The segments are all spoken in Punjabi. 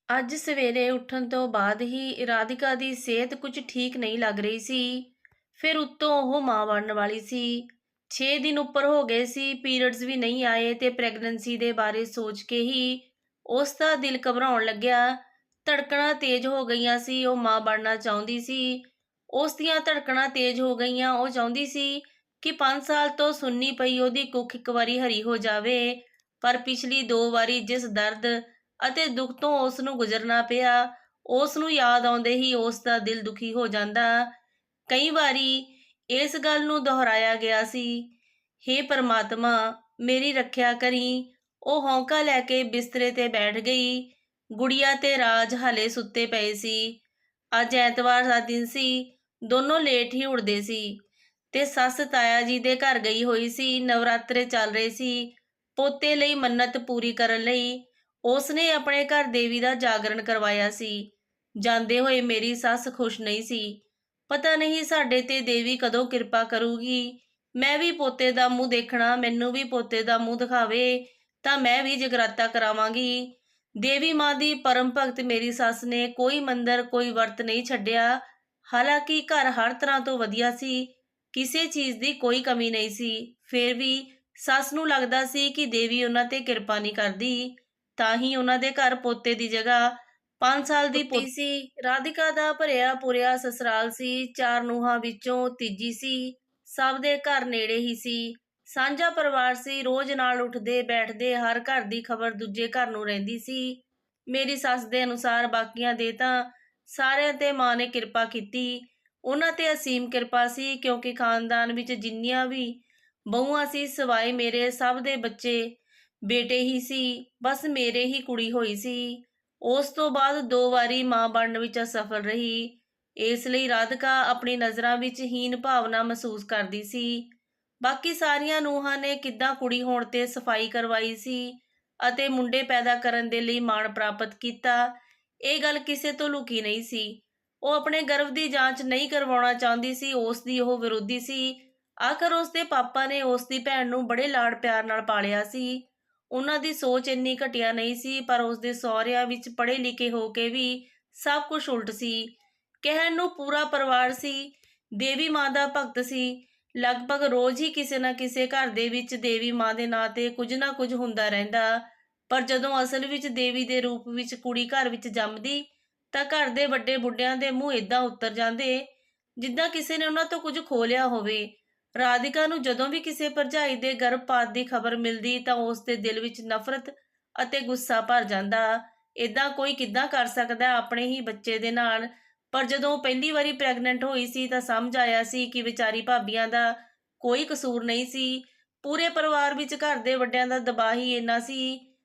ਅੱਜ ਸਵੇਰੇ ਉੱਠਣ ਤੋਂ ਬਾਅਦ ਹੀ ਰਾਧਿਕਾ ਦੀ ਸਿਹਤ ਕੁਝ ਠੀਕ ਨਹੀਂ ਲੱਗ ਰਹੀ ਸੀ। ਫਿਰ ਉੱਤੋਂ ਉਹ ਮਾਂ ਬਣਨ ਵਾਲੀ ਸੀ। 6 ਦਿਨ ਉੱਪਰ ਹੋ ਗਏ ਸੀ, ਪੀਰੀਅਡਸ ਵੀ ਨਹੀਂ ਆਏ ਤੇ ਪ੍ਰੈਗਨੈਂਸੀ ਦੇ ਬਾਰੇ ਸੋਚ ਕੇ ਹੀ ਉਸ ਦਾ ਦਿਲ ਘਬਰਾਉਣ ਲੱਗਿਆ। ਧੜਕਣਾਂ ਤੇਜ਼ ਹੋ ਗਈਆਂ ਸੀ, ਉਹ ਮਾਂ ਬਣਨਾ ਚਾਹੁੰਦੀ ਸੀ। ਉਸ ਦੀਆਂ ਧੜਕਣਾਂ ਤੇਜ਼ ਹੋ ਗਈਆਂ, ਉਹ ਚਾਹੁੰਦੀ ਸੀ ਕਿ 5 ਸਾਲ ਤੋਂ ਸੁੰਨੀ ਪਈ ਉਹਦੀ ਕੁੱਖ ਇੱਕ ਵਾਰੀ ਹਰੀ ਹੋ ਜਾਵੇ। ਪਰ ਪਿਛਲੀ 2 ਵਾਰੀ ਜਿਸ ਦਰਦ ਅਤੇ ਦੁੱਖ ਤੋਂ ਉਸ ਨੂੰ ਗੁਜ਼ਰਨਾ ਪਿਆ, ਉਸ ਨੂੰ ਯਾਦ ਆਉਂਦੇ ਹੀ ਉਸ ਦਾ ਦਿਲ ਦੁਖੀ ਹੋ ਜਾਂਦਾ। ਕਈ ਵਾਰੀ ਇਸ ਗੱਲ ਨੂੰ ਦੁਹਰਾਇਆ ਗਿਆ ਸੀ, ਹੇ ਪਰਮਾਤਮਾ ਮੇਰੀ ਰੱਖਿਆ ਕਰੀ। ਉਹ ਹੌਂਕਾ ਲੈ ਕੇ ਬਿਸਤਰੇ ਤੇ ਬੈਠ ਗਈ। ਗੁੜੀਆ ਤੇ ਰਾਜ ਹਲੇ ਸੁੱਤੇ ਪਏ ਸੀ। ਅੱਜ ਐਤਵਾਰ ਦਾ ਦਿਨ ਸੀ, ਦੋਨੋਂ ਲੇਟ ਹੀ ਉੱਠਦੇ ਸੀ ਤੇ ਸੱਸ ਤਾਇਆ ਜੀ ਦੇ ਘਰ ਗਈ ਹੋਈ ਸੀ। ਨਵਰਾਤਰੇ ਚੱਲ ਰਹੇ ਸੀ। ਪੋਤੇ ਲਈ ਮੰਨਤ ਪੂਰੀ ਕਰਨ ਲਈ ਉਸ ਨੇ ਆਪਣੇ ਘਰ ਦੇਵੀ ਦਾ ਜਾਗਰਣ ਕਰਵਾਇਆ ਸੀ। ਜਾਂਦੇ ਹੋਏ ਮੇਰੀ ਸੱਸ ਖੁਸ਼ ਨਹੀਂ ਸੀ। ਪਤਾ ਨਹੀਂ ਸਾਡੇ ਤੇ ਦੇਵੀ ਕਦੋਂ ਕਿਰਪਾ ਕਰੂਗੀ। ਮੈਂ ਵੀ ਪੋਤੇ ਦਾ ਮੂੰਹ ਦੇਖਣਾ, ਮੈਨੂੰ ਵੀ ਪੋਤੇ ਦਾ ਮੂੰਹ ਦਿਖਾਵੇ ਤਾਂ ਮੈਂ ਵੀ ਜਗਰਾਤਾ ਕਰਾਵਾਂਗੀ। ਦੇਵੀ ਮਾਂ ਦੀ ਪਰਮ ਭਗਤ ਮੇਰੀ ਸੱਸ ਨੇ ਕੋਈ ਮੰਦਰ ਕੋਈ ਵਰਤ ਨਹੀਂ ਛੱਡਿਆ। ਹਾਲਾਂਕਿ ਘਰ ਹਰ ਤਰ੍ਹਾਂ ਤੋਂ ਵਧੀਆ ਸੀ, ਕਿਸੇ ਚੀਜ਼ ਦੀ ਕੋਈ ਕਮੀ ਨਹੀਂ ਸੀ। ਫਿਰ ਵੀ ਸੱਸ ਨੂੰ ਲੱਗਦਾ ਸੀ ਕਿ ਦੇਵੀ ਉਹਨਾਂ ਤੇ ਕਿਰਪਾ ਨਹੀਂ ਕਰਦੀ। ਤਾਂ ਹੀ ਉਹਨਾਂ ਦੇ ਘਰ ਪੋਤੇ ਦੀ ਜਗ੍ਹਾ 5 ਸਾਲ ਦੀ ਪੋਤੀ ਸੀ। ਰਾਧਿਕਾ ਦਾ ਭਰਿਆ ਪੁਰਿਆ ਸਸੁਰਾਲ ਸੀ। 4 ਨੂੰਹਾਂ ਵਿੱਚੋਂ ਤੀਜੀ ਸੀ। ਸਭ ਦੇ ਘਰ ਨੇੜੇ ਹੀ ਸੀ। ਸਾਂਝਾ ਪਰਿਵਾਰ ਸੀ। ਰੋਜ਼ ਨਾਲ ਉੱਠਦੇ ਬੈਠਦੇ, ਹਰ ਘਰ ਦੀ ਖਬਰ ਦੂਜੇ ਘਰ ਨੂੰ ਰਹਿੰਦੀ ਸੀ। ਮੇਰੀ ਸੱਸ ਦੇ ਅਨੁਸਾਰ ਬਾਕੀਆਂ ਦੇ ਤਾਂ ਸਾਰਿਆਂ ਤੇ ਮਾਂ ਨੇ ਕਿਰਪਾ ਕੀਤੀ। ਉਹਨਾਂ ਤੇ ਅਸੀਮ ਕਿਰਪਾ ਸੀ, ਕਿਉਂਕਿ ਖਾਨਦਾਨ ਵਿੱਚ ਜਿੰਨੀਆਂ ਵੀ ਬਹੂਆਂ ਸੀ, ਸਿਵਾਏ ਮੇਰੇ ਸਭ ਦੇ ਬੱਚੇ ਬੇਟੇ ਹੀ ਸੀ। ਬਸ ਮੇਰੇ ਹੀ ਕੁੜੀ ਹੋਈ ਸੀ। ਉਸ ਤੋਂ ਬਾਅਦ 2 ਵਾਰੀ ਮਾਂ ਬਣਨ ਵਿੱਚ ਅਸਫਲ ਰਹੀ। ਇਸ ਲਈ ਰਾਧਿਕਾ ਆਪਣੀ ਨਜ਼ਰਾਂ ਵਿੱਚ ਹੀਨ ਭਾਵਨਾ ਮਹਿਸੂਸ ਕਰਦੀ ਸੀ। ਬਾਕੀ ਸਾਰੀਆਂ ਨੂੰਹਾਂ ਨੇ ਕਿੱਦਾਂ ਕੁੜੀ ਹੋਣ ਤੇ ਸਫਾਈ ਕਰਵਾਈ ਸੀ ਅਤੇ ਮੁੰਡੇ ਪੈਦਾ ਕਰਨ ਦੇ ਲਈ ਮਾਣ ਪ੍ਰਾਪਤ ਕੀਤਾ, ਇਹ ਗੱਲ ਕਿਸੇ ਤੋਂ ਲੁਕੀ ਨਹੀਂ ਸੀ। ਉਹ ਆਪਣੇ ਗਰਭ ਦੀ ਜਾਂਚ ਨਹੀਂ ਕਰਵਾਉਣਾ ਚਾਹੁੰਦੀ ਸੀ। ਉਸ ਦੀ ਉਹ ਵਿਰੋਧੀ ਸੀ। ਆਖਰ ਉਸ ਦੇ ਪਾਪਾ ਨੇ ਉਸ ਦੀ ਭੈਣ ਨੂੰ ਬੜੇ ਲਾਡ ਪਿਆਰ ਨਾਲ ਪਾਲਿਆ ਸੀ। ਉਹਨਾਂ ਦੀ ਸੋਚ ਇੰਨੀ ਘਟੀਆ ਨਹੀਂ ਸੀ, ਪਰ ਉਸ ਦੇ ਸਹੁਰਿਆਂ ਵਿੱਚ ਪੜ੍ਹੇ ਲਿਖੇ ਹੋ ਕੇ ਵੀ ਸਭ ਕੁਝ ਉਲਟ ਸੀ। ਕਹਿਣ ਨੂੰ ਪੂਰਾ ਪਰਿਵਾਰ ਸੀ, ਦੇਵੀ ਮਾਂ ਦਾ ਭਗਤ ਸੀ। ਲਗਭਗ ਰੋਜ਼ ਹੀ ਕਿਸੇ ਨਾ ਕਿਸੇ ਘਰ ਦੇ ਵਿੱਚ ਦੇਵੀ ਮਾਂ ਦੇ ਨਾਂ ਤੇ ਕੁਝ ਨਾ ਕੁਝ ਹੁੰਦਾ ਰਹਿੰਦਾ। ਪਰ ਜਦੋਂ ਅਸਲ ਵਿੱਚ ਦੇਵੀ ਦੇ ਰੂਪ ਵਿੱਚ ਕੁੜੀ ਘਰ ਵਿੱਚ ਜੰਮਦੀ ਤਾਂ ਘਰ ਦੇ ਵੱਡੇ ਬੁੱਢਿਆਂ ਦੇ ਮੂੰਹ ਏਦਾਂ ਉੱਤਰ ਜਾਂਦੇ ਜਿੱਦਾਂ ਕਿਸੇ ਨੇ ਉਹਨਾਂ ਤੋਂ ਕੁਝ ਖੋਹ ਲਿਆ ਹੋਵੇ। ਰਾਧਿਕਾ ਨੂੰ ਜਦੋਂ ਵੀ ਕਿਸੇ ਭਰਜਾਈ ਦੇ ਗਰਭਪਾਤ ਦੀ ਖਬਰ ਮਿਲਦੀ ਤਾਂ ਉਸ ਦੇ ਦਿਲ ਵਿੱਚ ਨਫ਼ਰਤ ਅਤੇ ਗੁੱਸਾ ਭਰ ਜਾਂਦਾ। ਏਦਾਂ ਕੋਈ ਕਿੱਦਾਂ ਕਰ ਸਕਦਾ ਆਪਣੇ ਹੀ ਬੱਚੇ ਦੇ ਨਾਲ। ਪਰ ਜਦੋਂ ਉਹ ਪਹਿਲੀ ਵਾਰੀ ਪ੍ਰੈਗਨੈਂਟ ਹੋਈ ਸੀ ਤਾਂ ਸਮਝ ਆਇਆ ਸੀ ਕਿ ਵਿਚਾਰੀ ਭਾਬੀਆਂ ਦਾ ਕੋਈ ਕਸੂਰ ਨਹੀਂ ਸੀ। ਪੂਰੇ ਪਰਿਵਾਰ ਵਿੱਚ ਘਰ ਦੇ ਵੱਡਿਆਂ ਦਾ ਦਬਾਅ ਹੀ ਇੰਨਾ ਸੀ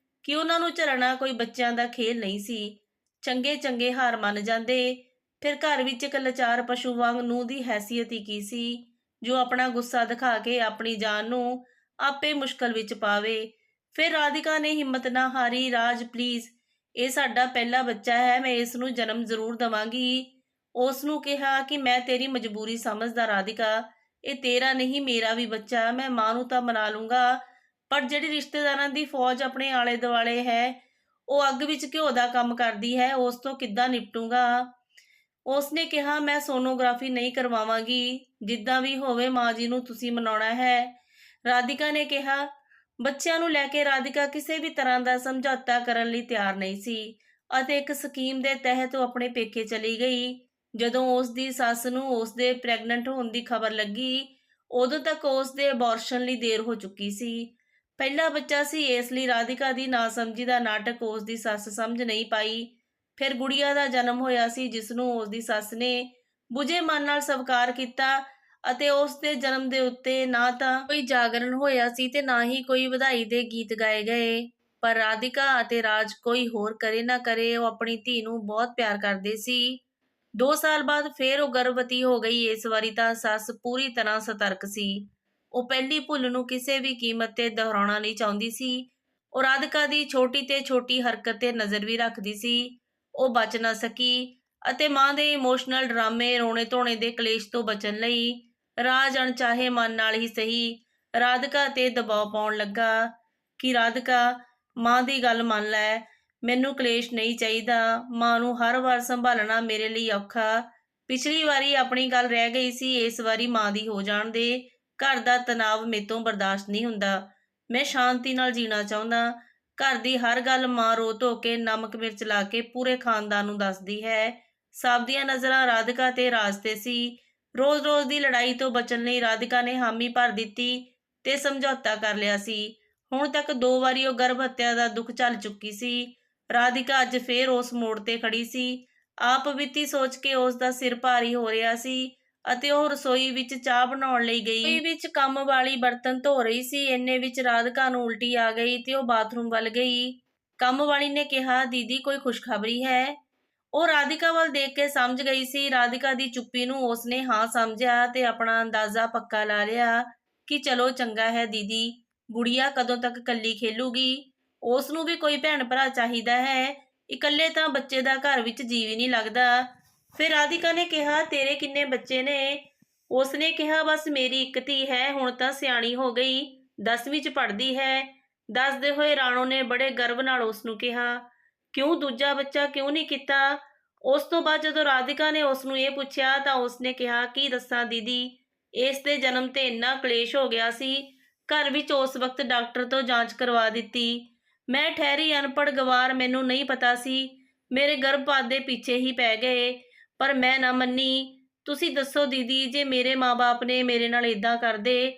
ਕਿ ਉਹਨਾਂ ਨੂੰ ਝੱਲਣਾ ਕੋਈ ਬੱਚਿਆਂ ਦਾ ਖੇਲ ਨਹੀਂ ਸੀ। ਚੰਗੇ ਚੰਗੇ ਹਾਰ ਮੰਨ ਜਾਂਦੇ। ਫਿਰ ਘਰ ਵਿੱਚ ਇੱਕ ਲਾਚਾਰ ਪਸ਼ੂ ਵਾਂਗ ਨੂੰਹ ਦੀ ਹੈਸੀਅਤ ਹੀ ਕੀ ਸੀ, ਜੋ ਆਪਣਾ ਗੁੱਸਾ ਦਿਖਾ ਕੇ ਆਪਣੀ ਜਾਨ ਨੂੰ ਆਪੇ ਮੁਸ਼ਕਲ ਵਿੱਚ ਪਾਵੇ। ਫਿਰ ਰਾਧਿਕਾ ਨੇ ਹਿੰਮਤ ਨਾ ਹਾਰੀ, ਰਾਜ ਪਲੀਜ਼, ਇਹ ਸਾਡਾ ਪਹਿਲਾ ਬੱਚਾ ਹੈ, ਮੈਂ ਇਸ ਨੂੰ ਜਨਮ ਜ਼ਰੂਰ ਦੇਵਾਂਗੀ। ਉਸ ਨੂੰ ਕਿਹਾ ਕਿ ਮੈਂ ਤੇਰੀ ਮਜਬੂਰੀ ਸਮਝਦਾ ਰਾਧਿਕਾ, ਇਹ ਤੇਰਾ ਨਹੀਂ ਮੇਰਾ ਵੀ ਬੱਚਾ, ਮੈਂ ਮਾਂ ਨੂੰ ਤਾਂ ਮਨਾ ਲੂੰਗਾ, ਪਰ ਜਿਹੜੀ ਰਿਸ਼ਤੇਦਾਰਾਂ ਦੀ ਫੌਜ ਆਪਣੇ ਆਲੇ ਦੁਆਲੇ ਹੈ, ਉਹ ਅੱਗ ਵਿੱਚ ਘਿਓ ਦਾ ਕੰਮ ਕਰਦੀ ਹੈ, ਉਸ ਤੋਂ ਕਿੱਦਾਂ ਨਿਪਟੂੰਗਾ। ਉਸ ਨੇ ਕਿਹਾ ਮੈਂ ਸੋਨੋਗ੍ਰਾਫੀ ਨਹੀਂ ਕਰਵਾਵਾਂਗੀ, ਜਿੱਦਾਂ ਵੀ ਹੋਵੇ ਮਾਂ ਜੀ ਨੂੰ ਤੁਸੀਂ ਮਨਾਉਣਾ ਹੈ। ਰਾਧਿਕਾ ਨੇ ਕਿਹਾ। ਬੱਚਿਆਂ ਨੂੰ ਲੈ ਕੇ ਰਾਧਿਕਾ ਕਿਸੇ ਵੀ ਤਰ੍ਹਾਂ ਦਾ ਸਮਝੌਤਾ ਕਰਨ ਲਈ ਤਿਆਰ ਨਹੀਂ ਸੀ ਅਤੇ ਇੱਕ ਸਕੀਮ ਦੇ ਤਹਿਤ ਉਹ ਆਪਣੇ ਪੇਕੇ ਚਲੀ ਗਈ। ਜਦੋਂ ਉਸ ਦੀ ਸੱਸ ਨੂੰ ਉਸ ਦੇ ਪ੍ਰੈਗਨੈਂਟ ਹੋਣ ਦੀ ਖਬਰ ਲੱਗੀ, ਉਦੋਂ ਤੱਕ ਉਸ ਦੇ ਅਬੋਰਸ਼ਨ ਲਈ ਦੇਰ ਹੋ ਚੁੱਕੀ ਸੀ। ਪਹਿਲਾ ਬੱਚਾ ਸੀ, ਇਸ ਲਈ ਰਾਧਿਕਾ ਦੀ ਨਾਸਮਝੀ ਦਾ ਨਾਟਕ ਉਸ ਦੀ ਸੱਸ ਸਮਝ ਨਹੀਂ ਪਾਈ। ਫਿਰ ਗੁੜੀਆ ਦਾ ਜਨਮ ਹੋਇਆ ਸੀ, ਜਿਸ ਨੂੰ ਉਸ ਦੀ ਸੱਸ ਨੇ ਬੁਝੇ ਮਨ ਨਾਲ ਸਵੀਕਾਰ ਕੀਤਾ ਅਤੇ ਉਸ ਦੇ ਜਨਮ ਦੇ ਉੱਤੇ ਨਾ ਤਾਂ ਕੋਈ ਜਾਗਰਣ ਹੋਇਆ ਸੀ ਤੇ ਨਾ ਹੀ ਕੋਈ ਵਧਾਈ ਦੇ ਗੀਤ ਗਾਏ ਗਏ। ਪਰ ਰਾਧਿਕਾ ਅਤੇ ਰਾਜ ਕੋਈ ਹੋਰ ਕਰੇ ਨਾ ਕਰੇ, ਉਹ ਆਪਣੀ ਧੀ ਨੂੰ ਬਹੁਤ ਪਿਆਰ ਕਰਦੇ ਸੀ। 2 ਸਾਲ ਬਾਅਦ ਫਿਰ ਉਹ ਗਰਭਵਤੀ ਹੋ ਗਈ। ਇਸ ਵਾਰੀ ਤਾਂ ਸੱਸ ਪੂਰੀ ਤਰ੍ਹਾਂ ਸਤਰਕ ਸੀ। ਉਹ ਪਹਿਲੀ ਭੁੱਲ ਨੂੰ ਕਿਸੇ ਵੀ ਕੀਮਤ ਤੇ ਦੁਹਰਾਉਣਾ ਨਹੀਂ ਚਾਹੁੰਦੀ ਸੀ। ਉਹ ਰਾਧਿਕਾ ਦੀ ਛੋਟੀ ਤੇ ਛੋਟੀ ਹਰਕਤ ਤੇ ਨਜ਼ਰ ਵੀ ਰੱਖਦੀ ਸੀ। ਉਹ ਬਚ ਨਾ ਸਕੀ ਅਤੇ ਮਾਂ ਦੇ ਇਮੋਸ਼ਨਲ ਡਰਾਮੇ, ਰੋਣੇ ਧੋਣੇ ਦੇ ਕਲੇਸ਼ ਤੋਂ ਬਚਣ ਲਈ ਰਾਜ ਅਣਚਾਹੇ ਮਨ ਨਾਲ ਹੀ ਸਹੀ ਰਾਧਿਕਾ ਤੇ ਦਬਾਅ ਪਾਉਣ ਲੱਗਾ ਕਿ ਰਾਧਿਕਾ, ਮਾਂ ਦੀ ਗੱਲ ਮੰਨ ਲੈ, ਮੈਨੂੰ ਕਲੇਸ਼ ਨਹੀਂ ਚਾਹੀਦਾ। ਮਾਂ ਨੂੰ ਹਰ ਵਾਰ ਸੰਭਾਲਣਾ ਮੇਰੇ ਲਈ ਔਖਾ। ਪਿਛਲੀ ਵਾਰੀ ਆਪਣੀ ਗੱਲ ਰਹਿ ਗਈ ਸੀ, ਇਸ ਵਾਰੀ ਮਾਂ ਦੀ ਹੋ ਜਾਣ ਦੇ। ਘਰ ਦਾ ਤਣਾਅ ਮੇਤੋਂ ਬਰਦਾਸ਼ਤ ਨਹੀਂ ਹੁੰਦਾ। ਮੈਂ ਸ਼ਾਂਤੀ ਨਾਲ ਜੀਣਾ ਚਾਹੁੰਦਾ। ਘਰ ਦੀ ਹਰ ਗੱਲ ਮਾਂ ਰੋ ਧੋ ਕੇ ਨਮਕ ਮਿਰਚ ਲਾ ਕੇ ਪੂਰੇ ਖਾਨਦਾਨ ਨੂੰ ਦੱਸਦੀ ਹੈ। ਸਭ ਦੀਆਂ ਨਜ਼ਰਾਂ ਰਾਧਿਕਾ ਤੇ ਰਾਜ ਤੇ ਸੀ। ਰੋਜ਼-ਰੋਜ਼ ਦੀ ਲੜਾਈ ਤੋਂ ਬਚਣ ਲਈ ਰਾਧਿਕਾ ਨੇ ਹਾਮੀ ਭਰ ਦਿੱਤੀ ਤੇ ਸਮਝੌਤਾ ਕਰ ਲਿਆ ਸੀ। ਹੁਣ ਤੱਕ 2 ਵਾਰੀ ਉਹ ਗਰਭ ਹੱਤਿਆ ਦਾ ਦੁੱਖ ਝੱਲ ਚੁੱਕੀ ਸੀ। ਰਾਧਿਕਾ ਅੱਜ ਫੇਰ ਉਸ ਮੋੜ ਤੇ ਖੜੀ ਸੀ। ਆਪ ਬੀਤੀ ਸੋਚ ਕੇ ਉਸ ਦਾ ਸਿਰ ਭਾਰੀ ਹੋ ਰਿਹਾ ਸੀ ਅਤੇ ਉਹ ਰਸੋਈ ਵਿੱਚ ਚਾਹ ਬਣਾਉਣ ਲਈ ਗਈ। ਰਸੋਈ ਵਿੱਚ ਕੰਮ ਵਾਲੀ ਬਰਤਨ ਧੋ ਰਹੀ ਸੀ। ਇੰਨੇ ਵਿੱਚ ਰਾਧਿਕਾ ਨੂੰ ਉਲਟੀ ਆ ਗਈ ਤੇ ਉਹ ਬਾਥਰੂਮ ਵੱਲ ਗਈ। ਕੰਮ ਵਾਲੀ ਨੇ ਕਿਹਾ, ਦੀਦੀ ਕੋਈ ਖੁਸ਼ਖਬਰੀ ਹੈ? ਉਹ ਰਾਧਿਕਾ ਵੱਲ ਦੇਖ ਕੇ ਸਮਝ ਗਈ ਸੀ। ਰਾਧਿਕਾ ਦੀ ਚੁੱਪੀ ਨੂੰ ਉਸਨੇ ਹਾਂ ਸਮਝਿਆ ਤੇ ਆਪਣਾ ਅੰਦਾਜ਼ਾ ਪੱਕਾ ਲਾ ਲਿਆ ਕਿ ਚਲੋ ਚੰਗਾ ਹੈ ਦੀਦੀ, ਗੁੜੀਆ ਕਦੋਂ ਤੱਕ ਕੱਲੀ ਖੇਲੂਗੀ? ਉਸ ਨੂੰ ਵੀ ਕੋਈ ਭੈਣ ਭਰਾ ਚਾਹੀਦਾ ਹੈ। ਇਕੱਲੇ ਤਾਂ ਬੱਚੇ ਦਾ ਘਰ ਵਿੱਚ ਜੀਅ ਵੀ ਨਹੀਂ ਲੱਗਦਾ। ਫਿਰ ਰਾਧਿਕਾ ਨੇ ਕਿਹਾ, ਤੇਰੇ ਕਿੰਨੇ ਬੱਚੇ ਨੇ? ਉਸਨੇ ਕਿਹਾ, ਬਸ ਮੇਰੀ ਇੱਕ ਧੀ ਹੈ, ਹੁਣ ਤਾਂ ਸਿਆਣੀ ਹੋ ਗਈ, 10ਵੀਂ 'ਚ ਪੜ੍ਹਦੀ ਹੈ। ਦੱਸਦੇ ਹੋਏ ਰਾਣੋ ਨੇ ਬੜੇ ਗਰਵ ਨਾਲ ਉਸ ਨੂੰ ਕਿਹਾ, ਕਿਉਂ ਦੂਜਾ ਬੱਚਾ ਕਿਉਂ ਨਹੀਂ ਕੀਤਾ? ਉਸ ਤੋਂ ਬਾਅਦ ਜਦੋਂ ਰਾਧਿਕਾ ਨੇ ਉਸ ਨੂੰ ਇਹ ਪੁੱਛਿਆ ਤਾਂ ਉਸਨੇ ਕਿਹਾ, ਕੀ ਦੱਸਾਂ ਦੀਦੀ, ਇਸ ਦੇ ਜਨਮ ਤੇ ਇੰਨਾ ਕਲੇਸ਼ ਹੋ ਗਿਆ ਸੀ। ਘਰ ਵਿੱਚ ਉਸ ਵਕਤ ਡਾਕਟਰ ਤੋਂ ਜਾਂਚ ਕਰਵਾ ਦਿੱਤੀ। ਮੈਂ ਠਹਿਰੀ ਅਨਪੜ੍ਹ ਗਵਾਰ, ਮੈਨੂੰ ਨਹੀਂ ਪਤਾ ਸੀ। ਮੇਰੇ ਗਰਭਪਾਤ ਦੇ ਪਿੱਛੇ ਹੀ ਪੈ ਗਏ, ਪਰ ਮੈਂ ਨਾ ਮੰਨੀ। ਤੁਸੀਂ ਦੱਸੋ ਦੀਦੀ, ਜੇ ਮੇਰੇ ਮਾਂ-ਬਾਪ ਨੇ ਮੇਰੇ ਨਾਲ ਏਦਾਂ ਕਰਦੇ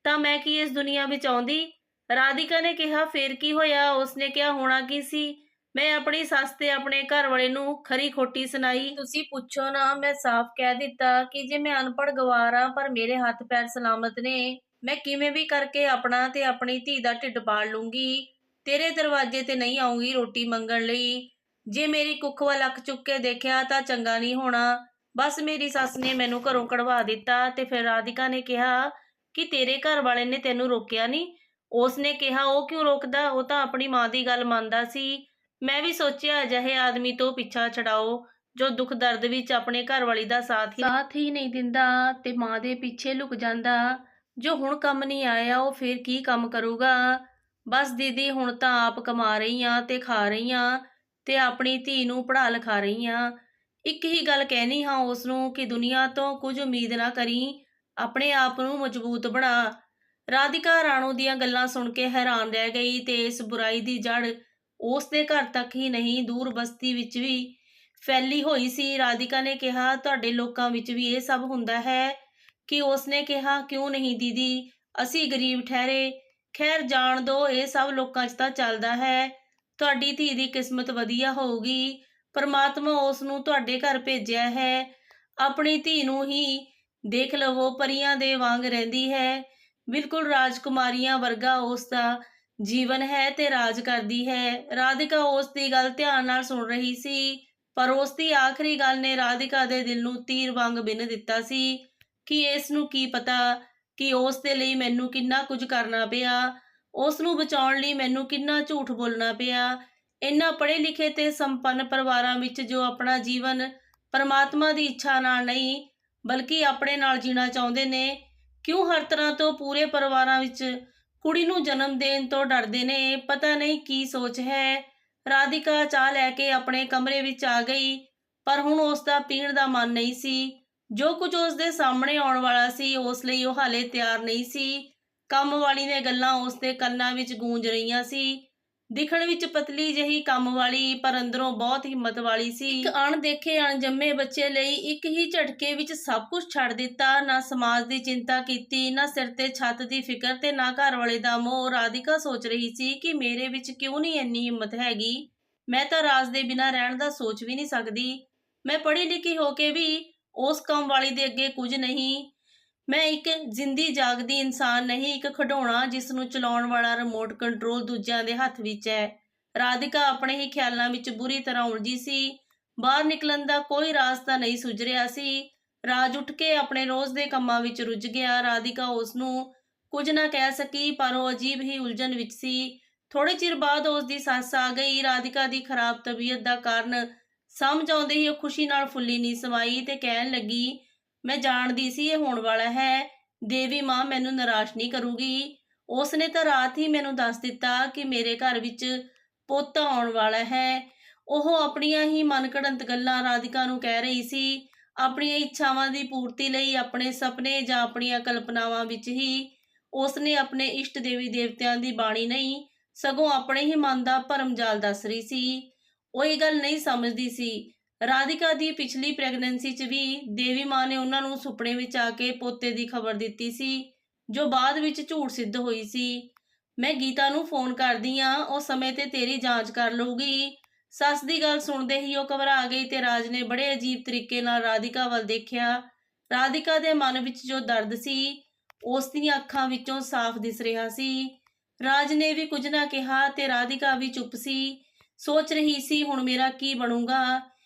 ਤਾਂ ਮੈਂ ਕੀ ਇਸ ਦੁਨੀਆ ਵਿੱਚ ਆਉਂਦੀ? ਰਾਧਿਕਾ ਨੇ ਕਿਹਾ, ਫੇਰ ਕੀ ਹੋਇਆ? ਉਸਨੇ ਕਿਹਾ, ਹੋਣਾ ਕੀ ਸੀ? ਮੈਂ ਆਪਣੀ ਸੱਸ ਤੇ ਆਪਣੇ ਘਰ ਵਾਲੇ ਨੂੰ ਖਰੀ ਖੋਟੀ ਸੁਣਾਈ। ਤੁਸੀਂ ਪੁੱਛੋ ਨਾ, ਮੈਂ ਸਾਫ਼ ਕਹਿ ਦਿੱਤਾ ਕਿ ਜੇ ਮੈਂ ਅਨਪੜ੍ਹ ਗਵਾਰ ਆ ਪਰ ਮੇਰੇ ਹੱਥ ਪੈਰ ਸਲਾਮਤ ਨੇ, ਮੈਂ ਕਿਵੇਂ ਵੀ ਕਰਕੇ ਆਪਣਾ ਤੇ ਆਪਣੀ ਧੀ ਦਾ ਢਿੱਡ ਪਾਲ ਲੂੰਗੀ। ਤੇਰੇ ਦਰਵਾਜ਼ੇ ਤੇ ਨਹੀਂ ਆਉਂਗੀ ਰੋਟੀ ਮੰਗਣ ਲਈ। ਜੇ ਮੇਰੀ ਕੁੱਖ ਵੱਲ ਅੱਖ ਚੁੱਕ ਕੇ ਦੇਖਿਆ ਤਾਂ ਚੰਗਾ ਨਹੀਂ ਹੋਣਾ। ਬਸ ਮੇਰੀ ਸੱਸ ਨੇ ਮੈਨੂੰ ਘਰੋਂ ਕਢਵਾ ਦਿੱਤਾ। ਤੇ ਫਿਰ ਰਾਧਿਕਾ ਨੇ ਕਿਹਾ, ਕਿ ਤੇਰੇ ਘਰ ਵਾਲੇ ਨੇ ਤੈਨੂੰ ਰੋਕਿਆ ਨਹੀਂ? ਉਸਨੇ ਕਿਹਾ, ਉਹ ਕਿਉਂ ਰੋਕਦਾ, ਉਹ ਤਾਂ ਆਪਣੀ ਮਾਂ ਦੀ ਗੱਲ ਮੰਨਦਾ ਸੀ। ਮੈਂ ਵੀ ਸੋਚਿਆ ਅਜਿਹੇ ਆਦਮੀ ਤੋਂ ਪਿੱਛਾ ਛਡਾਓ ਜੋ ਦੁੱਖ ਦਰਦ ਵਿੱਚ ਆਪਣੇ ਘਰਵਾਲੀ ਦਾ ਸਾਥ ਹੀ ਨਹੀਂ ਦਿੰਦਾ ਤੇ ਮਾਂ ਦੇ ਪਿੱਛੇ ਲੁਕ ਜਾਂਦਾ। ਜੋ ਹੁਣ ਕੰਮ ਨਹੀਂ ਆਇਆ ਉਹ ਫਿਰ ਕੀ ਕੰਮ ਕਰੂਗਾ? ਬਸ ਦੀਦੀ, ਹੁਣ ਤਾਂ ਆਪ ਕਮਾ ਰਹੀ ਆ ਤੇ ਖਾ ਰਹੀ ਆ ਤੇ ਆਪਣੀ ਧੀ ਨੂੰ ਪੜ੍ਹਾ ਲਿਖਾ ਰਹੀ ਆ। ਇੱਕ ਹੀ ਗੱਲ ਕਹਿਣੀ ਹਾਂ ਉਸ ਨੂੰ ਕਿ ਦੁਨੀਆ ਤੋਂ ਕੁਝ ਉਮੀਦ ਨਾ ਕਰੀ, ਆਪਣੇ ਆਪ ਨੂੰ ਮਜ਼ਬੂਤ ਬਣਾ। ਰਾਧਿਕਾ ਰਾਣੋ ਦੀਆਂ ਗੱਲਾਂ ਸੁਣ ਕੇ ਹੈਰਾਨ ਰਹਿ ਗਈ ਤੇ ਇਸ ਬੁਰਾਈ ਦੀ ਜੜ ਉਸ ਦੇ ਘਰ ਤੱਕ ਹੀ ਨਹੀਂ, ਦੂਰ ਬਸਤੀ ਵਿੱਚ ਵੀ ਫੈਲੀ ਹੋਈ ਸੀ। ਰਾਧਿਕਾ ਨੇ ਕਿਹਾ, ਤੁਹਾਡੇ ਲੋਕਾਂ ਵਿੱਚ ਵੀ ਇਹ ਸਭ ਹੁੰਦਾ ਹੈ ਕਿ? ਉਸਨੇ ਕਿਹਾ, ਕਿਉਂ ਨਹੀਂ ਦੀਦੀ, ਅਸੀਂ ਗਰੀਬ ਠਹਿਰੇ। ਖੈਰ ਜਾਣ ਦੋ, ਇਹ ਸਭ ਲੋਕਾਂ 'ਚ ਤਾਂ ਚੱਲਦਾ ਹੈ। ਤੁਹਾਡੀ ਧੀ ਦੀ ਕਿਸਮਤ ਵਧੀਆ ਹੋਊਗੀ। ਪਰਮਾਤਮਾ ਉਸ ਨੂੰ ਤੁਹਾਡੇ ਘਰ ਭੇਜਿਆ ਹੈ। ਆਪਣੀ ਧੀ ਨੂੰ ਹੀ ਦੇਖ ਲਵੋ, ਪਰੀਆਂ ਦੇ ਵਾਂਗ ਰਹਿੰਦੀ ਹੈ। ਬਿਲਕੁਲ ਰਾਜਕੁਮਾਰੀਆਂ ਵਰਗਾ ਉਸ ਦਾ ਜੀਵਨ ਹੈ ਤੇ ਰਾਜ ਕਰਦੀ ਹੈ। ਰਾਧਿਕਾ ਉਸ ਦੀ ਗੱਲ ਧਿਆਨ ਨਾਲ ਸੁਣ ਰਹੀ ਸੀ, ਪਰ ਉਸ ਦੀ ਆਖਰੀ ਗੱਲ ਨੇ ਰਾਧਿਕਾ ਦੇ ਦਿਲ ਨੂੰ ਤੀਰ ਵਾਂਗ ਬਿੰਨ ਦਿੱਤਾ ਸੀ ਕਿ ਇਸ ਨੂੰ ਕੀ ਪਤਾ ਕਿ ਉਸ ਦੇ ਲਈ ਮੈਨੂੰ ਕਿੰਨਾ ਕੁਝ ਕਰਨਾ ਪਿਆ, ਉਸ ਨੂੰ ਬਚਾਉਣ ਲਈ ਮੈਨੂੰ ਕਿੰਨਾ ਝੂਠ ਬੋਲਣਾ ਪਿਆ। ਇਨ੍ਹਾਂ ਪੜ੍ਹੇ ਲਿਖੇ ਤੇ ਸੰਪੰਨ ਪਰਿਵਾਰਾਂ ਵਿੱਚ ਜੋ ਆਪਣਾ ਜੀਵਨ ਪਰਮਾਤਮਾ ਦੀ ਇੱਛਾ ਨਾਲ ਨਹੀਂ ਬਲਕਿ ਆਪਣੇ ਨਾਲ ਜੀਣਾ ਚਾਹੁੰਦੇ ਨੇ, ਕਿਉਂ ਹਰ ਤਰ੍ਹਾਂ ਤੋਂ ਪੂਰੇ ਪਰਿਵਾਰਾਂ ਵਿੱਚ ਕੁੜੀ ਨੂੰ ਜਨਮ ਦੇਣ ਤੋਂ ਡਰਦੇ ਨੇ? ਪਤਾ ਨਹੀਂ ਕੀ ਸੋਚ ਹੈ। ਰਾਧਿਕਾ ਚਾਹ ਲੈ ਕੇ ਆਪਣੇ ਕਮਰੇ ਵਿੱਚ ਆ ਗਈ, ਪਰ ਹੁਣ ਉਸ ਦਾ ਪੀਣ ਦਾ ਮਨ ਨਹੀਂ ਸੀ। ਜੋ ਕੁਝ ਉਸ ਦੇ ਸਾਹਮਣੇ ਆਉਣ ਵਾਲਾ ਸੀ ਉਸ ਲਈ ਉਹ ਹਾਲੇ ਤਿਆਰ ਨਹੀਂ ਸੀ। ਕੰਮ ਵਾਲੀ ਦੀਆਂ ਗੱਲਾਂ ਉਸ ਦੇ ਕੰਨਾਂ ਵਿੱਚ ਗੂੰਜ ਰਹੀਆਂ ਸੀ। ਦਿਖਣ ਵਿੱਚ ਪਤਲੀ ਜਿਹੀ ਕੰਮ ਵਾਲੀ, ਪਰ ਅੰਦਰੋਂ ਬਹੁਤ ਹਿੰਮਤ ਵਾਲੀ ਸੀ। ਇੱਕ ਅਣਦੇਖੇ ਅਣਜੰਮੇ ਬੱਚੇ ਲਈ ਇੱਕ ਹੀ ਝਟਕੇ ਵਿੱਚ ਸਭ ਕੁਝ ਛੱਡ ਦਿੱਤਾ। ਨਾ ਸਮਾਜ ਦੀ ਚਿੰਤਾ ਕੀਤੀ, ਨਾ ਸਿਰ ਤੇ ਛੱਤ ਦੀ ਫਿਕਰ ਤੇ ਨਾ ਘਰ ਵਾਲੇ ਦਾ ਮੋਹ। ਰਾਧਿਕਾ ਸੋਚ ਰਹੀ ਸੀ ਕਿ ਮੇਰੇ ਵਿੱਚ ਕਿਉਂ ਨਹੀਂ ਇੰਨੀ ਹਿੰਮਤ ਹੈਗੀ। ਮੈਂ ਤਾਂ ਰਾਜ ਦੇ ਬਿਨਾਂ ਰਹਿਣ ਦਾ ਸੋਚ ਵੀ ਨਹੀਂ ਸਕਦੀ। ਮੈਂ ਪੜ੍ਹੀ ਲਿਖੀ ਹੋ ਕੇ ਵੀ ਉਸ ਕੰਮ ਵਾਲੀ ਦੇ ਅੱਗੇ ਕੁਝ ਨਹੀਂ। ਮੈਂ ਇੱਕ ਜਿੰਦੀ ਜਾਗਦੀ ਇਨਸਾਨ ਨਹੀਂ, ਇੱਕ ਖਿਡੌਣਾ ਜਿਸ ਨੂੰ ਚਲਾਉਣ ਵਾਲਾ ਰਿਮੋਟ ਕੰਟਰੋਲ ਦੂਜਿਆਂ ਦੇ ਹੱਥ ਵਿੱਚ ਹੈ। ਰਾਧਿਕਾ ਆਪਣੇ ਹੀ ਖਿਆਲਾਂ ਵਿੱਚ ਬੁਰੀ ਤਰ੍ਹਾਂ ਉਲਝੀ ਸੀ। ਬਾਹਰ ਨਿਕਲਣ ਦਾ ਕੋਈ ਰਾਸਤਾ ਨਹੀਂ ਸੁੱਝ ਰਿਹਾ ਸੀ। ਰਾਜ ਉੱਠ ਕੇ ਆਪਣੇ ਰੋਜ਼ ਦੇ ਕੰਮਾਂ ਵਿੱਚ ਰੁੱਝ ਗਿਆ। ਰਾਧਿਕਾ ਉਸ ਨੂੰ ਕੁਝ ਨਾ ਕਹਿ ਸਕੀ, ਪਰ ਉਹ ਅਜੀਬ ਹੀ ਉਲਝਣ ਵਿੱਚ ਸੀ। ਥੋੜੇ ਚਿਰ ਬਾਅਦ ਉਸ ਦੀ ਸੱਸ ਆ ਗਈ। ਰਾਧਿਕਾ ਦੀ ਖਰਾਬ ਤਬੀਅਤ ਦਾ ਕਾਰਨ ਸਮਝ ਆਉਂਦੇ ਹੀ ਉਹ ਖੁਸ਼ੀ ਨਾਲ ਫੁੱਲੀ ਨਹੀਂ ਸਮਾਈ ਤੇ ਕਹਿਣ ਲੱਗੀ, ਮੈਂ ਜਾਣਦੀ ਸੀ ਇਹ ਹੋਣ ਵਾਲਾ ਹੈ। ਦੇਵੀ ਮਾਂ ਮੈਨੂੰ ਨਿਰਾਸ਼ ਨਹੀਂ ਕਰੂਗੀ। ਉਸ ਨੇ ਤਾਂ ਰਾਤ ਹੀ ਮੈਨੂੰ ਦੱਸ ਦਿੱਤਾ ਕਿ ਮੇਰੇ ਘਰ ਵਿੱਚ ਪੁੱਤ ਆਉਣ ਵਾਲਾ ਹੈ। ਉਹ ਆਪਣੀਆਂ ਹੀ ਮਨਘੜੰਤ ਗੱਲਾਂ ਰਾਧਿਕਾ ਨੂੰ ਕਹਿ ਰਹੀ ਸੀ। ਆਪਣੀਆਂ ਇੱਛਾਵਾਂ ਦੀ ਪੂਰਤੀ ਲਈ ਆਪਣੇ ਸੁਪਨੇ ਜਾਂ ਆਪਣੀਆਂ ਕਲਪਨਾਵਾਂ ਵਿੱਚ ਹੀ ਉਸਨੇ ਆਪਣੇ ਇਸ਼ਟ ਦੇਵੀ ਦੇਵਤਿਆਂ ਦੀ ਬਾਣੀ ਨਹੀਂ, ਸਗੋਂ ਆਪਣੇ ਹੀ ਮਨ ਦਾ ਭਰਮ ਜਾਲ ਦੱਸ ਰਹੀ ਸੀ। ਉਹ ਇਹ ਗੱਲ ਨਹੀਂ ਸਮਝਦੀ ਸੀ, ਰਾਧਿਕਾ ਦੀ ਪਿਛਲੀ ਪ੍ਰੈਗਨੈਂਸੀ 'ਚ ਵੀ ਦੇਵੀ ਮਾਂ ਨੇ ਉਹਨਾਂ ਨੂੰ ਸੁਪਨੇ ਵਿੱਚ ਆ ਕੇ ਪੋਤੇ ਦੀ ਖਬਰ ਦਿੱਤੀ ਸੀ, ਜੋ ਬਾਅਦ ਵਿੱਚ ਝੂਠ ਸਿੱਧ ਹੋਈ ਸੀ। ਮੈਂ ਗੀਤਾ ਨੂੰ ਫੋਨ ਕਰਦੀ ਆਂ, ਉਹ ਸਮੇਂ ਤੇ ਤੇਰੀ ਜਾਂਚ ਕਰ ਲਊਗੀ। ਸੱਸ ਦੀ ਗੱਲ ਸੁਣਦੇ ਹੀ ਉਹ ਘਬਰਾ ਗਈ ਤੇ ਰਾਜ ਨੇ ਬੜੇ ਅਜੀਬ ਤਰੀਕੇ ਨਾਲ ਰਾਧਿਕਾ ਵੱਲ ਦੇਖਿਆ। ਰਾਧਿਕਾ ਦੇ ਮਨ ਵਿੱਚ ਜੋ ਦਰਦ ਸੀ, ਉਸ ਦੀਆਂ ਅੱਖਾਂ ਵਿੱਚੋਂ ਸਾਫ਼ ਦਿਸ ਰਿਹਾ ਸੀ। ਰਾਜ ਨੇ ਵੀ ਕੁਝ ਨਾ ਕਿਹਾ ਤੇ ਰਾਧਿਕਾ ਵੀ ਚੁੱਪ ਸੀ। ਸੋਚ ਰਹੀ ਸੀ, ਹੁਣ ਮੇਰਾ ਕੀ ਬਣੂਗਾ।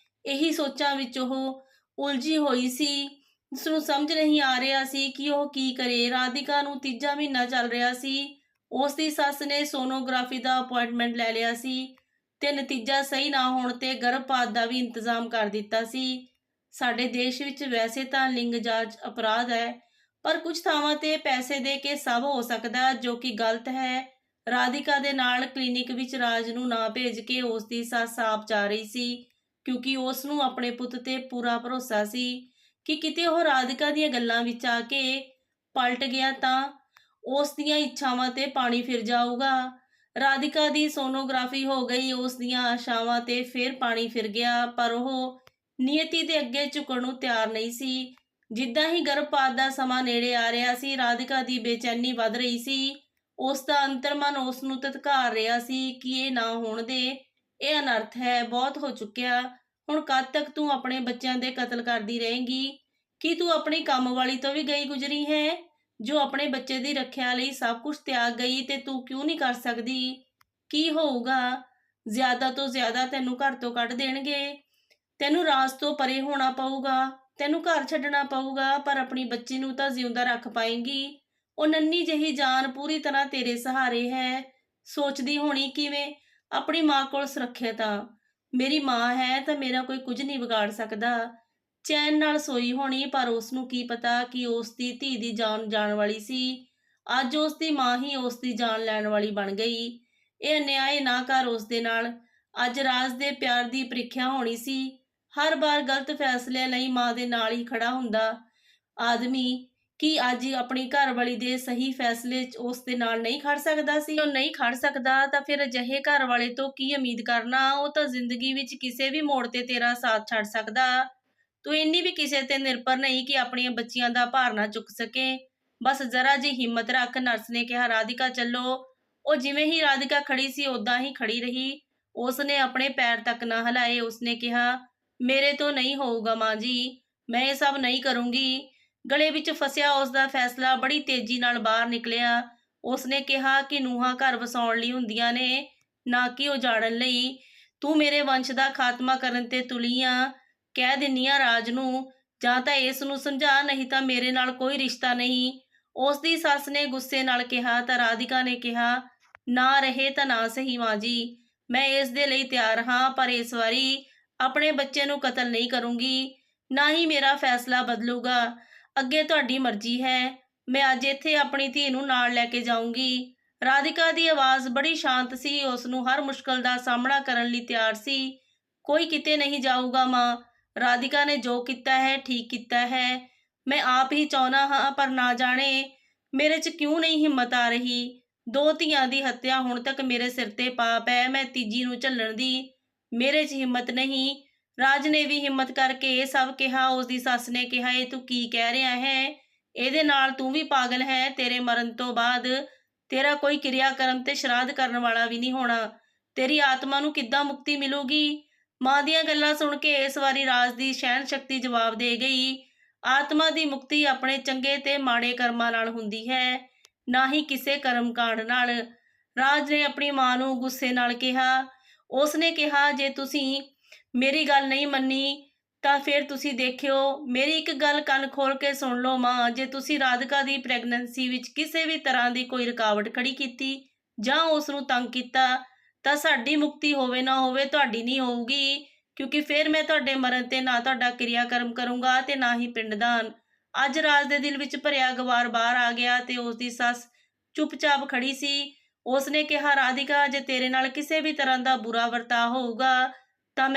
ਇਹੀ ਸੋਚਾਂ ਵਿੱਚ ਉਹ ਉਲਝੀ ਹੋਈ ਸੀ। ਉਸਨੂੰ ਸਮਝ ਨਹੀਂ ਆ ਰਿਹਾ ਸੀ ਕਿ ਉਹ ਕੀ ਕਰੇ। ਰਾਧਿਕਾ ਨੂੰ ਤੀਜਾ ਮਹੀਨਾ ਚੱਲ ਰਿਹਾ ਸੀ। ਉਸ ਦੀ ਸੱਸ ਨੇ ਸੋਨੋਗ੍ਰਾਫੀ ਦਾ ਅਪਾਇੰਟਮੈਂਟ ਲੈ ਲਿਆ ਸੀ ਤੇ ਨਤੀਜਾ ਸਹੀ ਨਾ ਹੋਣ ਤੇ ਗਰਭਪਾਤ ਦਾ ਵੀ ਇੰਤਜ਼ਾਮ ਕਰ ਦਿੱਤਾ ਸੀ। ਸਾਡੇ ਦੇਸ਼ ਵਿੱਚ ਵੈਸੇ ਤਾਂ ਲਿੰਗ ਜਾਂਚ ਅਪਰਾਧ ਹੈ, ਪਰ ਕੁਝ ਥਾਵਾਂ ਤੇ ਪੈਸੇ ਦੇ ਕੇ ਸਭ ਹੋ ਸਕਦਾ, ਜੋ ਕਿ ਗਲਤ ਹੈ। ਰਾਧਿਕਾ ਦੇ ਨਾਲ ਕਲੀਨਿਕ ਵਿੱਚ ਰਾਜ ਨੂੰ ਨਾ ਭੇਜ ਕੇ ਉਸ ਦੀ ਸੱਸ ਆਪ ਜਾ ਰਹੀ ਸੀ, ਕਿਉਂਕਿ ਉਸ ਨੂੰ ਆਪਣੇ ਪੁੱਤ ਤੇ ਪੂਰਾ ਭਰੋਸਾ ਸੀ ਕਿ ਕਿਤੇ ਉਹ ਰਾਧਿਕਾ ਦੀਆਂ ਗੱਲਾਂ ਵਿੱਚ ਆ ਕੇ ਪਲਟ ਗਿਆ ਤਾਂ ਉਸ ਦੀਆਂ ਇੱਛਾਵਾਂ ਤੇ ਪਾਣੀ ਫਿਰ ਜਾਊਗਾ। ਰਾਧਿਕਾ ਦੀ ਸੋਨੋਗ੍ਰਾਫੀ ਹੋ ਗਈ, ਉਸ ਦੀਆਂ ਆਸ਼ਾਵਾਂ ਤੇ ਫਿਰ ਪਾਣੀ ਫਿਰ ਗਿਆ, ਪਰ ਉਹ ਨਿਯਤੀ ਦੇ ਅੱਗੇ ਝੁਕਣ ਨੂੰ ਤਿਆਰ ਨਹੀਂ ਸੀ। ਜਿੱਦਾਂ ਹੀ ਗਰਭਪਾਤ ਦਾ ਸਮਾਂ ਨੇੜੇ ਆ ਰਿਹਾ ਸੀ, ਰਾਧਿਕਾ ਦੀ ਬੇਚੈਨੀ ਵੱਧ ਰਹੀ ਸੀ। ਉਸ ਦਾ ਅੰਤਰਮਨ ਉਸ ਨੂੰ ਧਤਕਾਰ ਰਿਹਾ ਸੀ ਕਿ ਇਹ ਨਾ ਹੋਣ ਦੇ, ਇਹ ਅਨਰਥ ਹੈ, ਬਹੁਤ ਹੋ ਚੁੱਕਿਆ। ਹੁਣ ਕਦ ਤੱਕ ਤੂੰ ਆਪਣੇ ਬੱਚਿਆਂ ਦੇ ਕਤਲ ਕਰਦੀ ਰਹੇਂਗੀ? ਕੀ ਤੂੰ ਆਪਣੀ ਕੰਮ ਵਾਲੀ ਤੋਂ ਵੀ ਗਈ ਗੁਜ਼ਰੀ ਹੈ, ਜੋ ਆਪਣੇ ਬੱਚੇ ਦੀ ਰੱਖਿਆ ਲਈ ਸਭ ਕੁਝ ਤਿਆਗ ਗਈ, ਤੇ ਤੂੰ ਕਿਉਂ ਨਹੀਂ ਕਰ ਸਕਦੀ? ਕੀ ਹੋਊਗਾ? ਜ਼ਿਆਦਾ ਤੋਂ ਜ਼ਿਆਦਾ ਤੈਨੂੰ ਘਰ ਤੋਂ ਕੱਢ ਦੇਣਗੇ। ਤੈਨੂੰ ਰਾਜ ਤੋਂ ਪਰੇ ਹੋਣਾ ਪਊਗਾ, ਤੈਨੂੰ ਘਰ ਛੱਡਣਾ ਪਊਗਾ, ਪਰ ਆਪਣੀ ਬੱਚੀ ਨੂੰ ਤਾਂ ਜਿਉਂਦਾ ਰੱਖ ਪਾਏਂਗੀ। ਉਹ ਨੰਨੀ ਜਿਹੀ ਜਾਨ ਪੂਰੀ ਤਰ੍ਹਾਂ ਤੇਰੇ ਸਹਾਰੇ ਹੈ। ਸੋਚਦੀ ਹੋਣੀ ਕਿਵੇਂ, ਆਪਣੀ ਮਾਂ ਕੋਲ ਸੁਰੱਖਿਅਤ ਆ। ਮੇਰੀ ਮਾਂ ਹੈ ਤਾਂ ਮੇਰਾ ਕੋਈ ਕੁਝ ਨਹੀਂ ਵਿਗਾੜ ਸਕਦਾ। ਚੈਨ ਨਾਲ ਸੋਈ ਹੋਣੀ, ਪਰ ਉਸ ਨੂੰ ਕੀ ਪਤਾ ਕਿ ਉਸ ਦੀ ਧੀ ਦੀ ਜਾਨ ਜਾਣ ਵਾਲੀ ਸੀ। ਅੱਜ ਉਸ ਦੀ ਮਾਂ ਹੀ ਉਸ ਦੀ ਜਾਨ ਲੈਣ ਵਾਲੀ ਬਣ ਗਈ। ਇਹ ਅਨਿਆਏ ਨਾ ਕਰ ਉਸ ਦੇ ਨਾਲ। ਅੱਜ ਰਾਜ ਦੇ ਪਿਆਰ ਦੀ ਪ੍ਰੀਖਿਆ ਹੋਣੀ ਸੀ। ਹਰ ਵਾਰ ਗਲਤ ਫੈਸਲੇ ਲਈ ਮਾਂ ਦੇ ਨਾਲ ਹੀ ਖੜਾ ਹੁੰਦਾ ਆਦਮੀ, ਕੀ ਅੱਜ ਆਪਣੀ ਘਰਵਾਲੀ ਦੇ ਸਹੀ ਫੈਸਲੇ 'ਚ ਉਸ ਦੇ ਨਾਲ ਨਹੀਂ ਖੜ ਸਕਦਾ ਸੀ? ਉਹ ਨਹੀਂ ਖੜ ਸਕਦਾ ਤਾਂ ਫਿਰ ਅਜਿਹੇ ਘਰ ਵਾਲੇ ਤੋਂ ਕੀ ਉਮੀਦ ਕਰਨਾ? ਉਹ ਤਾਂ ਜ਼ਿੰਦਗੀ ਵਿੱਚ ਕਿਸੇ ਵੀ ਮੋੜ ਤੇ ਤੇਰਾ ਸਾਥ ਛੱਡ ਸਕਦਾ। ਤੂੰ ਇੰਨੀ ਵੀ ਕਿਸੇ ਤੇ ਨਿਰਭਰ ਨਹੀਂ ਕਿ ਆਪਣੀਆਂ ਬੱਚੀਆਂ ਦਾ ਭਾਰ ਨਾ ਚੁੱਕ ਸਕੇ। ਬਸ ਜ਼ਰਾ ਜਿਹੀ ਹਿੰਮਤ ਰੱਖ। ਨਰਸ ਨੇ ਕਿਹਾ, ਰਾਧਿਕਾ ਚੱਲੋ। ਉਹ ਜਿਵੇਂ ਹੀ ਰਾਧਿਕਾ ਖੜੀ ਸੀ ਉਦਾਂ ਹੀ ਖੜੀ ਰਹੀ। ਉਸਨੇ ਆਪਣੇ ਪੈਰ ਤੱਕ ਨਾ ਹਿਲਾਏ। ਉਸਨੇ ਕਿਹਾ, ਮੇਰੇ ਤੋਂ ਨਹੀਂ ਹੋਊਗਾ ਮਾਂ ਜੀ, ਮੈਂ ਇਹ ਸਭ ਨਹੀਂ ਕਰੂੰਗੀ। ਗਲੇ ਵਿੱਚ ਫਸਿਆ ਉਸ ਦਾ ਫੈਸਲਾ ਬੜੀ ਤੇਜ਼ੀ ਨਾਲ ਬਾਹਰ ਨਿਕਲਿਆ। ਉਸਨੇ ਕਿਹਾ ਕਿ ਨੂੰਹਾਂ ਘਰ ਵਸਾਉਣ ਲਈ ਹੁੰਦੀਆਂ ਨੇ, ਨਾ ਕਿ ਉਜਾੜਨ ਲਈ। ਤੂੰ ਮੇਰੇ ਵੰਸ਼ ਦਾ ਖਾਤਮਾ ਕਰਨ ਤੇ ਤੁਲੀ ਆਂ। ਕਹਿ ਦਿੰਨੀ ਆਂ ਰਾਜ ਨੂੰ, ਜਾਂ ਤਾਂ ਇਸ ਨੂੰ ਸਮਝਾ, ਨਹੀਂ ਤਾਂ ਮੇਰੇ ਨਾਲ ਕੋਈ ਰਿਸ਼ਤਾ ਨਹੀਂ। ਉਸ ਦੀ ਸੱਸ ਨੇ ਗੁੱਸੇ ਨਾਲ ਕਿਹਾ ਤਾਂ ਰਾਧਿਕਾ ਨੇ ਕਿਹਾ, ਨਾ ਰਹੇ ਤਾਂ ਨਾ ਸਹੀ ਮਾਂ ਜੀ, ਮੈਂ ਇਸ ਦੇ ਲਈ ਤਿਆਰ ਹਾਂ, ਪਰ ਇਸ ਵਾਰੀ ਆਪਣੇ ਬੱਚੇ ਨੂੰ ਕਤਲ ਨਹੀਂ ਕਰੂੰਗੀ, ਨਾ ਹੀ ਮੇਰਾ ਫੈਸਲਾ ਬਦਲੂਗਾ। ਅੱਗੇ ਤੁਹਾਡੀ ਮਰਜ਼ੀ ਹੈ। ਮੈਂ ਅੱਜ ਇੱਥੇ ਆਪਣੀ ਧੀ ਨੂੰ ਨਾਲ ਲੈ ਕੇ ਜਾਊਂਗੀ। ਰਾਧਿਕਾ ਦੀ ਆਵਾਜ਼ ਬੜੀ ਸ਼ਾਂਤ ਸੀ। ਉਸ ਨੂੰ ਹਰ ਮੁਸ਼ਕਲ ਦਾ ਸਾਹਮਣਾ ਕਰਨ ਲਈ ਤਿਆਰ ਸੀ। ਕੋਈ ਕਿਤੇ ਨਹੀਂ ਜਾਊਗਾ ਮਾਂ। ਰਾਧਿਕਾ ਨੇ ਜੋ ਕੀਤਾ ਹੈ ਠੀਕ ਕੀਤਾ ਹੈ। ਮੈਂ ਆਪ ਹੀ ਚਾਹੁੰਦਾ ਹਾਂ, ਪਰ ਨਾ ਜਾਣੇ ਮੇਰੇ 'ਚ ਕਿਉਂ ਨਹੀਂ ਹਿੰਮਤ ਆ ਰਹੀ। 2 ਧੀਆਂ ਦੀ ਹੱਤਿਆ ਹੁਣ ਤੱਕ ਮੇਰੇ ਸਿਰ ਤੇ ਪਾਪ ਹੈ, ਮੈਂ ਤੀਜੀ ਨੂੰ ਝੱਲਣ ਦੀ ਮੇਰੇ 'ਚ ਹਿੰਮਤ ਨਹੀਂ। ਰਾਜ ਨੇ ਵੀ ਹਿੰਮਤ ਕਰਕੇ ਇਹ ਸਭ ਕਿਹਾ। ਉਸ ਦੀ ਸੱਸ ਨੇ ਕਿਹਾ, ਇਹ ਤੂੰ ਕੀ ਕਹਿ ਰਿਹਾ ਹੈ? ਇਹਦੇ ਨਾਲ ਤੂੰ ਵੀ ਪਾਗਲ ਹੈ। ਤੇਰੇ ਮਰਨ ਤੋਂ ਬਾਅਦ ਤੇਰਾ ਕੋਈ ਕਿਰਿਆਕਰਮ ਤੇ ਸ਼ਰਾਧ ਕਰਨ ਵਾਲਾ ਵੀ ਨਹੀਂ ਹੋਣਾ। ਤੇਰੀ ਆਤਮਾ ਨੂੰ ਕਿੱਦਾਂ ਮੁਕਤੀ ਮਿਲੂਗੀ? ਮਾਂ ਦੀਆਂ ਗੱਲਾਂ ਸੁਣ ਕੇ ਇਸ ਵਾਰੀ ਰਾਜ ਦੀ ਸਹਿਣ ਸ਼ਕਤੀ ਜਵਾਬ ਦੇ ਗਈ, ਆਤਮਾ ਦੀ ਮੁਕਤੀ ਆਪਣੇ ਚੰਗੇ ਤੇ ਮਾੜੇ ਕਰਮਾਂ ਨਾਲ ਹੁੰਦੀ ਹੈ, ਨਾ ਹੀ ਕਿਸੇ ਕਰਮ ਕਾਂਡ ਨਾਲ। ਰਾਜ ਨੇ ਆਪਣੀ ਮਾਂ ਨੂੰ ਗੁੱਸੇ ਨਾਲ ਕਿਹਾ। ਉਸ ਨੇ ਕਿਹਾ, ਜੇ ਤੁਸੀਂ ਮੇਰੀ ਗੱਲ ਨਹੀਂ ਮੰਨੀ ਤਾਂ ਫਿਰ ਤੁਸੀਂ ਦੇਖਿਓ। ਮੇਰੀ ਇੱਕ ਗੱਲ ਕੰਨ ਖੋਲ ਕੇ ਸੁਣ ਲਓ ਮਾਂ, ਜੇ ਤੁਸੀਂ ਰਾਧਿਕਾ ਦੀ ਪ੍ਰੈਗਨੈਂਸੀ ਵਿੱਚ ਕਿਸੇ ਵੀ ਤਰ੍ਹਾਂ ਦੀ ਕੋਈ ਰੁਕਾਵਟ ਖੜੀ ਕੀਤੀ ਜਾਂ ਉਸ ਨੂੰ ਤੰਗ ਕੀਤਾ ਤਾਂ ਸਾਡੀ ਮੁਕਤੀ ਹੋਵੇ ਨਾ ਹੋਵੇ, ਤੁਹਾਡੀ ਨਹੀਂ ਹੋਊਗੀ, ਕਿਉਂਕਿ ਫਿਰ ਮੈਂ ਤੁਹਾਡੇ ਮਰਨ ਤੇ ਨਾ ਤੁਹਾਡਾ ਕਿਰਿਆਕਰਮ ਕਰੂੰਗਾ ਤੇ ਨਾ ਹੀ ਪਿੰਡਦਾਨ। ਅੱਜ ਰਾਜ ਦੇ ਦਿਲ ਵਿੱਚ ਭਰਿਆ ਗਵਾਰ ਬਾਹਰ ਆ ਗਿਆ ਤੇ ਉਸ ਦੀ ਸੱਸ ਚੁੱਪਚਾਪ ਖੜੀ ਸੀ। ਉਸਨੇ ਕਿਹਾ, ਰਾਧਿਕਾ ਜੇ ਤੇਰੇ ਨਾਲ ਕਿਸੇ ਵੀ ਤਰ੍ਹਾਂ ਦਾ ਬੁਰਾ ਵਰਤਾਅ ਹੋਊਗਾ ਤਾਂ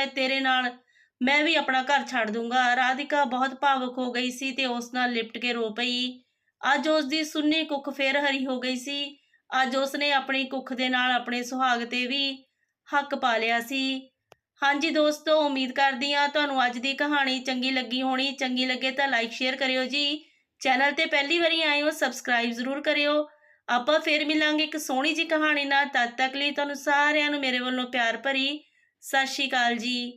ਮੈਂ ਵੀ ਆਪਣਾ ਘਰ ਛੱਡ ਦੂੰਗਾ। ਰਾਧਿਕਾ ਬਹੁਤ ਭਾਵੁਕ ਹੋ ਗਈ ਸੀ ਤੇ ਉਸ ਨਾਲ ਲਿਪਟ ਕੇ ਰੋ ਪਈ। ਅੱਜ ਉਸ ਦੀ ਸੁੰਨੀ ਕੁੱਖ ਫੇਰ ਹਰੀ ਹੋ ਗਈ ਸੀ। ਅੱਜ ਉਸਨੇ ਆਪਣੀ ਕੁੱਖ ਦੇ ਨਾਲ ਆਪਣੇ ਸੁਹਾਗ ਤੇ ਵੀ ਹੱਕ ਪਾ ਲਿਆ ਸੀ। ਹਾਂਜੀ ਦੋਸਤੋ, ਉਮੀਦ ਕਰਦੀ ਹਾਂ ਤੁਹਾਨੂੰ ਅੱਜ ਦੀ ਕਹਾਣੀ ਚੰਗੀ ਲੱਗੀ ਹੋਣੀ। ਚੰਗੀ ਲੱਗੇ ਤਾਂ ਲਾਈਕ ਸ਼ੇਅਰ ਕਰਿਓ ਜੀ। ਚੈਨਲ ਤੇ ਪਹਿਲੀ ਵਾਰੀ ਆਏ ਹੋ ਸਬਸਕ੍ਰਾਈਬ ਜ਼ਰੂਰ ਕਰਿਓ। ਆਪਾਂ ਫੇਰ ਮਿਲਾਂਗੇ ਇੱਕ ਸੋਹਣੀ ਜਿਹੀ ਕਹਾਣੀ ਨਾਲ। ਤਦ ਤੱਕ ਲਈ ਤੁਹਾਨੂੰ ਸਾਰਿਆਂ ਨੂੰ ਮੇਰੇ ਵੱਲੋਂ ਪਿਆਰ ਭਰੀ ਸਤਿ ਸ਼੍ਰੀ ਅਕਾਲ ਜੀ।